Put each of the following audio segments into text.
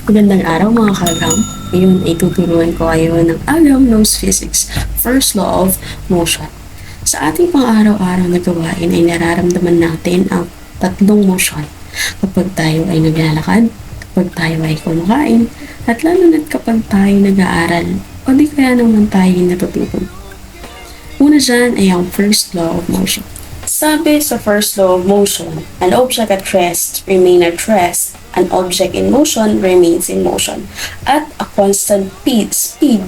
Magandang araw mga kaagam. Ngayon ay tuturuan ko kayo ng Agam Knows Physics, First Law of Motion. Sa ating pang-araw-araw na gawain ay nararamdaman natin ang tatlong motion. Kapag tayo ay naglalakad, kapag tayo ay kumakain, at lalo na't kapag tayo nag-aaral o di kaya naman tayo natutulog. Una dyan ay ang First Law of Motion. Sabi sa first law of motion, an object at rest remain at rest, an object in motion remains in motion, at a constant speed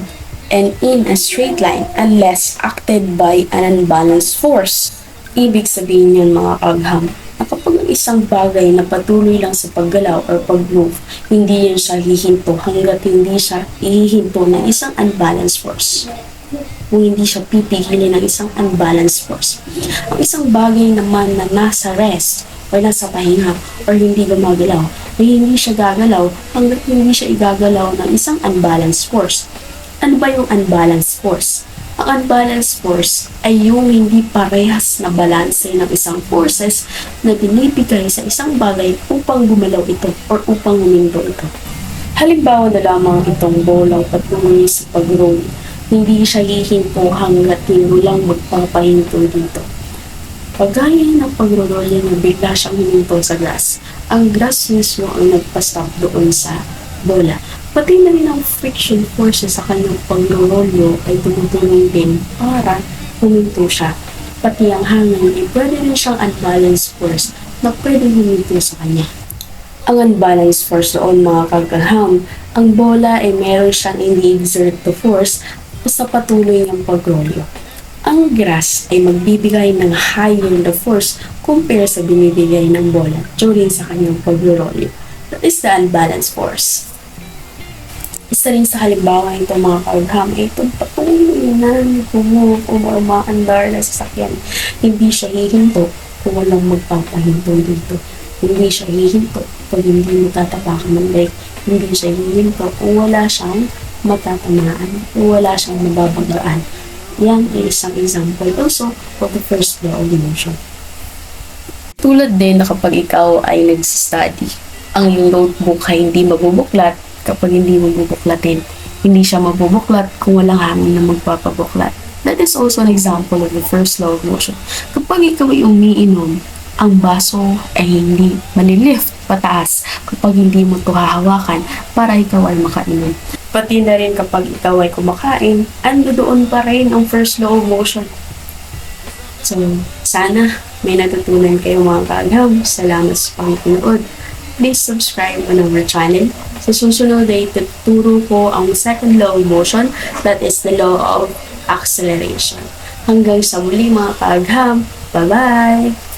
and in a straight line unless acted by an unbalanced force. Ibig sabihin yun mga kagham, na kapag ang isang bagay na patuloy lang sa paggalaw or pag-move, hindi yan siya hihinto hanggat hindi siya ihihinto ng isang unbalanced force. Kung hindi siya pipigilin ng isang unbalanced force. Ang isang bagay naman na nasa rest o nasa pahinga o hindi gumagalaw ay hindi siya gagalaw hanggat hindi siya igagalaw ng isang unbalanced force. Ano ba yung unbalanced force? Ang unbalanced force ay yung hindi parehas na balanse ng isang forces na binibigay sa isang bagay upang gumalaw ito o upang huminto ito. Halimbawa na lamang itong bolang patuloy sa pag-roll. Hindi siya hihinto hanggat walang magpapahinto dito. Pagaya ng pag-rolling na bigla siyang hininto sa grass, ang grass mismo ang nagpa-stop doon sa bola. Pati na rin ang friction forces sa kanyang pag-rolyo ay tumutulong din para huminto siya. Pati ang hangin ay pwede rin siyang unbalanced force na pwede huminto sa kanya. Ang unbalanced force doon mga kagaham, ang bola ay meron siyang ini-exert to force sa patuloy ng pagrolyo. Ang grass ay magbibigay ng higher the force compare sa binibigay ng bola during sa kanyang pagrolyo. That is the unbalanced force. Isa rin sa halimbawa ito mga kagham ay itong patuloy na gumove o umaandar na sasakyan. Hindi siya hihinto kung walang magpapahinto dito. Hindi siya hihinto pag hindi matatapakan ng brake. Hindi siya hihinto kung wala siyang matatamaan o wala siyang mababanggaan. Yan ay isang example also of the first law of motion. Tulad din na kapag ikaw ay nag-study, ang iyong notebook ay hindi mabubuklat kapag hindi mabubuklatin. Hindi siya mabubuklat kung walang hangin na magpapabuklat. That is also an example of the first law of motion. Kapag ikaw ay umiinom, ang baso ay hindi manilift pataas kapag hindi mo ito hahawakan para ikaw ay makainom. Pati na rin kapag ikaw ay kumakain, ando doon pa rin ang first law of motion. So, sana may natutunan kayo mga kaagam. Salamat sa panginood. Please subscribe on our channel. Sa susunod ay tuturo ko ang second law of motion, that is the law of acceleration. Hanggang sa muli mga kaagam. Bye-bye!